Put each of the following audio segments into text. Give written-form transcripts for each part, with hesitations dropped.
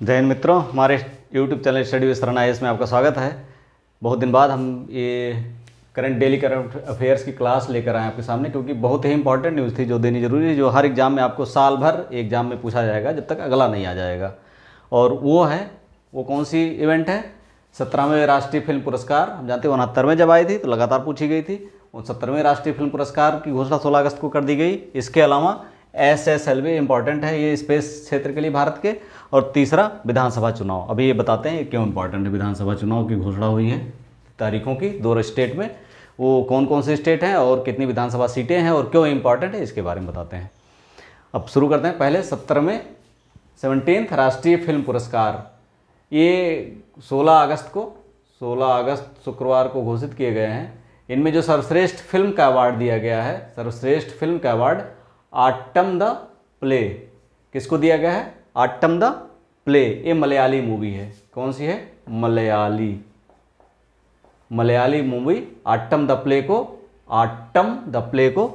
जय हिंद मित्रों, हमारे YouTube चैनल स्टडी विद शरण IAS में आपका स्वागत है। बहुत दिन बाद हम ये डेली करंट अफेयर्स की क्लास लेकर आए आपके सामने, क्योंकि बहुत ही इंपॉर्टेंट न्यूज़ थी जो देनी जरूरी है, जो हर एग्ज़ाम में आपको साल भर एग्ज़ाम में पूछा जाएगा जब तक अगला नहीं आ जाएगा। और वो कौन सी इवेंट है? 17वें राष्ट्रीय फिल्म पुरस्कार। हम जानते हैं 69वें जब आई थी तो लगातार पूछी गई थी। उन 17वें राष्ट्रीय फिल्म पुरस्कार की घोषणा 16 अगस्त को कर दी गई। इसके अलावा SSLV इंपॉर्टेंट है ये स्पेस क्षेत्र के लिए भारत के। और तीसरा विधानसभा चुनाव। अभी ये बताते हैं क्यों इंपॉर्टेंट है। विधानसभा चुनाव की घोषणा हुई है तारीखों की 2 स्टेट में। वो कौन कौन से स्टेट हैं और कितनी विधानसभा सीटें हैं और क्यों इंपॉर्टेंट है, इसके बारे में बताते हैं। अब शुरू करते हैं। पहले 17वें राष्ट्रीय फिल्म पुरस्कार ये 16 अगस्त शुक्रवार को घोषित किए गए हैं। इनमें जो सर्वश्रेष्ठ फिल्म का अवार्ड दिया गया है, सर्वश्रेष्ठ फिल्म का अवार्ड आट्टम द प्ले किसको दिया गया है? आट्टम द प्ले। ये मलयाली मूवी है। कौन सी है? मलयाली मूवी आट्टम द प्ले को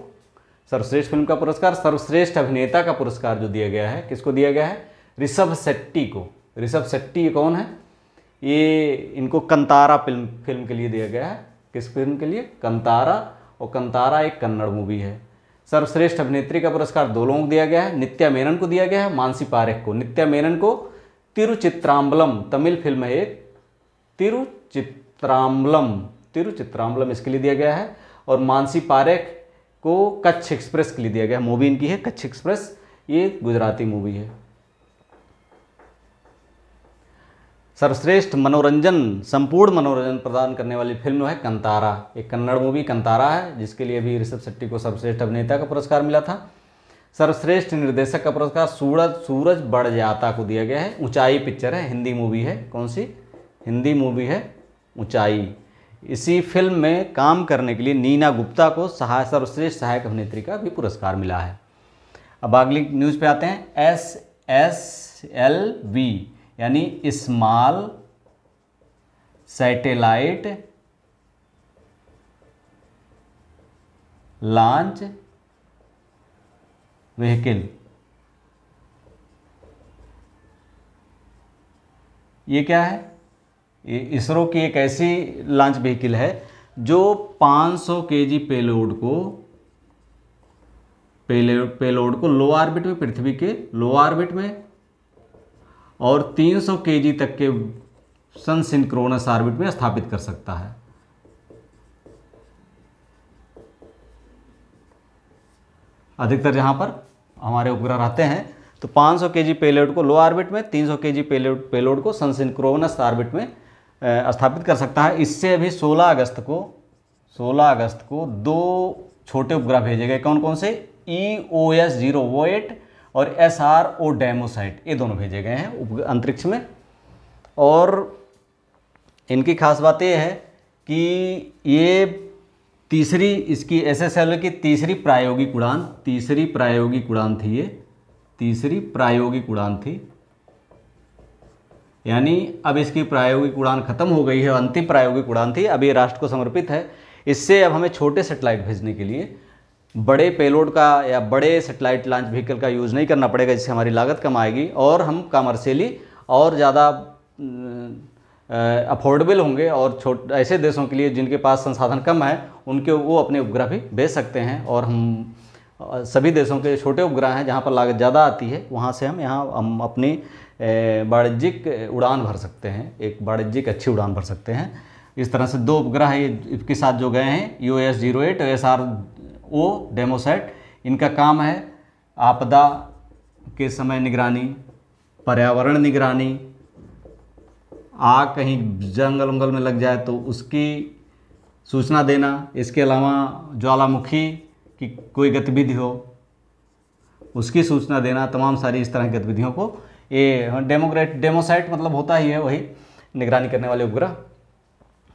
सर्वश्रेष्ठ फिल्म का पुरस्कार। सर्वश्रेष्ठ अभिनेता का पुरस्कार जो दिया गया है, किसको दिया गया है? ऋषभ शेट्टी को। ऋषभ शेट्टी ये कौन है? ये इनको कंतारा फिल्म के लिए दिया गया है। किस फिल्म के लिए? कंतारा। और कंतारा एक कन्नड़ मूवी है। सर्वश्रेष्ठ अभिनेत्री का पुरस्कार 2 लोगों को दिया गया है। नित्या मेनन को दिया गया है, मानसी पारेख को। नित्या मेनन को तिरुचित्राम्बलम तमिल फिल्म है एक, तिरुचित्राम्बलम इसके लिए दिया गया है। और मानसी पारेख को कच्छ एक्सप्रेस के लिए दिया गया है। मूवी इनकी है कच्छ एक्सप्रेस, ये गुजराती मूवी है। सर्वश्रेष्ठ मनोरंजन, संपूर्ण मनोरंजन प्रदान करने वाली फिल्म है कंतारा। एक कन्नड़ मूवी कंतारा है, जिसके लिए भी ऋषभ शेट्टी को सर्वश्रेष्ठ अभिनेता का पुरस्कार मिला था। सर्वश्रेष्ठ निर्देशक का पुरस्कार सूरज बड़जात्या को दिया गया है। ऊंचाई पिक्चर है, हिंदी मूवी है। कौन सी? हिंदी मूवी है ऊंचाई। इसी फिल्म में काम करने के लिए नीना गुप्ता को सर्वश्रेष्ठ सहायक अभिनेत्री का भी पुरस्कार मिला है। अब अगली न्यूज़ पे आते हैं। SSLV यानी स्मॉल सैटेलाइट लॉन्च व्हीकल। ये क्या है? ये इसरो की एक ऐसी लॉन्च व्हीकल है जो 500 kg पेलोड को लो ऑर्बिट में, पृथ्वी के लो ऑर्बिट में, और 300 kg तक के सन सिंक्रोनस ऑर्बिट में स्थापित कर सकता है। अधिकतर जहां पर हमारे उपग्रह रहते हैं तो 500 kg पेलोड को लो ऑर्बिट में, 300 kg पेलोड को सन सिंक्रोनस ऑर्बिट में स्थापित कर सकता है। इससे अभी 16 अगस्त को 2 छोटे उपग्रह भेजे गए। कौन कौन से? EOS-08 और SRO डेमोसाइट, ये दोनों भेजे गए हैं अंतरिक्ष में। और इनकी खास बात यह है कि ये इसकी SSLV की तीसरी प्रायोगिक उड़ान थी। यानी अब इसकी प्रायोगिक उड़ान खत्म हो गई है, अंतिम प्रायोगिक उड़ान थी, अब ये राष्ट्र को समर्पित है। इससे अब हमें छोटे सैटेलाइट भेजने के लिए बड़े पेलोड का या बड़े सैटेलाइट लॉन्च व्हीकल का यूज़ नहीं करना पड़ेगा, जिससे हमारी लागत कम आएगी और हम कमर्शियली और ज़्यादा अफोर्डेबल होंगे। और ऐसे देशों के लिए जिनके पास संसाधन कम है, उनके वो अपने उपग्रह भी भेज सकते हैं। और हम सभी देशों के छोटे उपग्रह हैं जहाँ पर लागत ज़्यादा आती है, वहाँ से हम अपनी वाणिज्यिक उड़ान भर सकते हैं, एक वाणिज्यिक अच्छी उड़ान भर सकते हैं। इस तरह से 2 उपग्रह इसके साथ जो गए हैं, EOS-08 और SRO डेमोसैट। इनका काम है आपदा के समय निगरानी, पर्यावरण निगरानी, आग कहीं जंगल उंगल में लग जाए तो उसकी सूचना देना। इसके अलावा ज्वालामुखी की कोई गतिविधि हो उसकी सूचना देना। तमाम सारी इस तरह की गतिविधियों को ये डेमोसाइट मतलब होता ही है वही निगरानी करने वाले उपग्रह।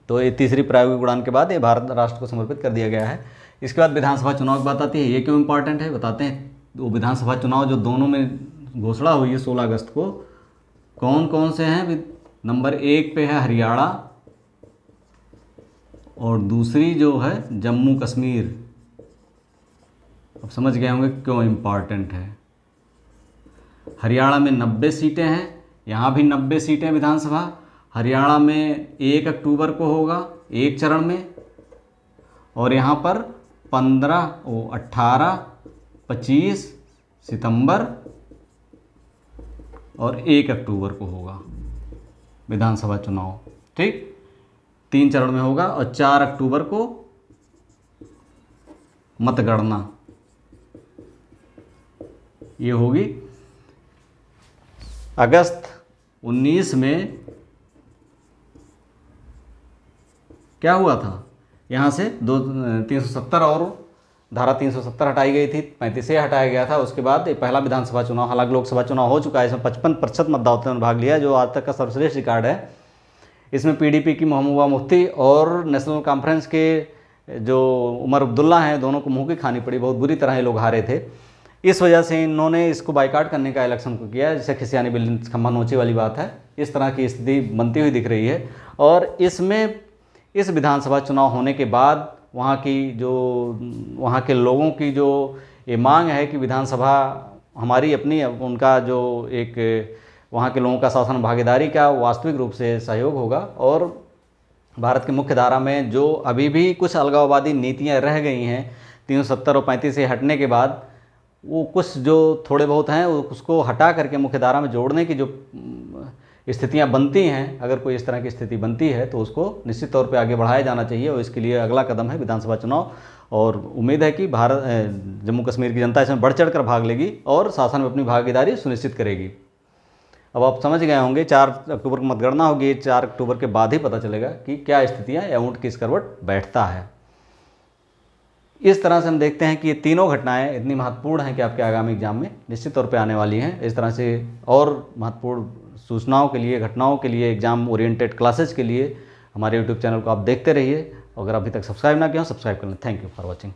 तो ये तीसरी प्रायोगिक उड़ान के बाद ये भारत राष्ट्र को समर्पित कर दिया गया है। इसके बाद विधानसभा चुनाव की बात आती है। ये क्यों इंपॉर्टेंट है बताते हैं। वो विधानसभा चुनाव जो दोनों में घोषणा हुई है 16 अगस्त को, कौन कौन से हैं? नंबर 1 पे है हरियाणा और दूसरी जो है जम्मू कश्मीर। अब समझ गए होंगे क्यों इम्पॉर्टेंट है। हरियाणा में 90 सीटें हैं, यहाँ भी 90 सीटें विधानसभा। हरियाणा में 1 अक्टूबर को होगा एक चरण में, और यहाँ पर 18, 25 सितंबर और 1 अक्टूबर को होगा विधानसभा चुनाव। ठीक, 3 चरण में होगा, और 4 अक्टूबर को मतगणना ये होगी। अगस्त 19 में क्या हुआ था, यहाँ से 370 और धारा 370 हटाई गई थी, 35 हटाया गया था। उसके बाद ये पहला विधानसभा चुनाव, हालांकि लोकसभा चुनाव हो चुका है, इसमें 55% मतदाताओं ने भाग लिया, जो आज तक का सर्वश्रेष्ठ रिकॉर्ड है। इसमें पीडीपी की महबूबा मुफ्ती और नेशनल कॉन्फ्रेंस के जो उमर अब्दुल्ला हैं, दोनों को मुंह की खानी पड़ी, बहुत बुरी तरह ये लोग हारे थे। इस वजह से इन्होंने इसको बाइकाट करने का इलेक्शन को किया, जैसे खिसियानी बिल्ली खम्भा नोचे वाली बात है। इस तरह की स्थिति बनती हुई दिख रही है। और इसमें इस विधानसभा चुनाव होने के बाद वहाँ के लोगों की जो ये मांग है कि विधानसभा हमारी अपनी, उनका जो एक वहाँ के लोगों का शासन भागीदारी का वास्तविक रूप से सहयोग होगा, और भारत की मुख्य धारा में जो अभी भी कुछ अलगाववादी नीतियाँ रह गई हैं 370 और 35 से हटने के बाद, वो कुछ जो थोड़े बहुत हैं उसको हटा करके मुख्य धारा में जोड़ने की जो स्थितियां बनती हैं, अगर कोई इस तरह की स्थिति बनती है तो उसको निश्चित तौर पे आगे बढ़ाया जाना चाहिए। और इसके लिए अगला कदम है विधानसभा चुनाव, और उम्मीद है कि जम्मू कश्मीर की जनता इसमें बढ़ चढ़ कर भाग लेगी और शासन में अपनी भागीदारी सुनिश्चित करेगी। अब आप समझ गए होंगे 4 अक्टूबर को मतगणना होगी, 4 अक्टूबर के बाद ही पता चलेगा कि क्या स्थितियाँ या ऊँट किस करवट बैठता है। इस तरह से हम देखते हैं कि ये तीनों घटनाएं इतनी महत्वपूर्ण हैं कि आपके आगामी एग्जाम में निश्चित तौर पे आने वाली हैं। इस तरह से और महत्वपूर्ण सूचनाओं के लिए, घटनाओं के लिए, एग्जाम ओरिएंटेड क्लासेस के लिए हमारे यूट्यूब चैनल को आप देखते रहिए। अगर अभी तक सब्सक्राइब ना किया हो, सब्सक्राइब कर लें। Thank you for watching.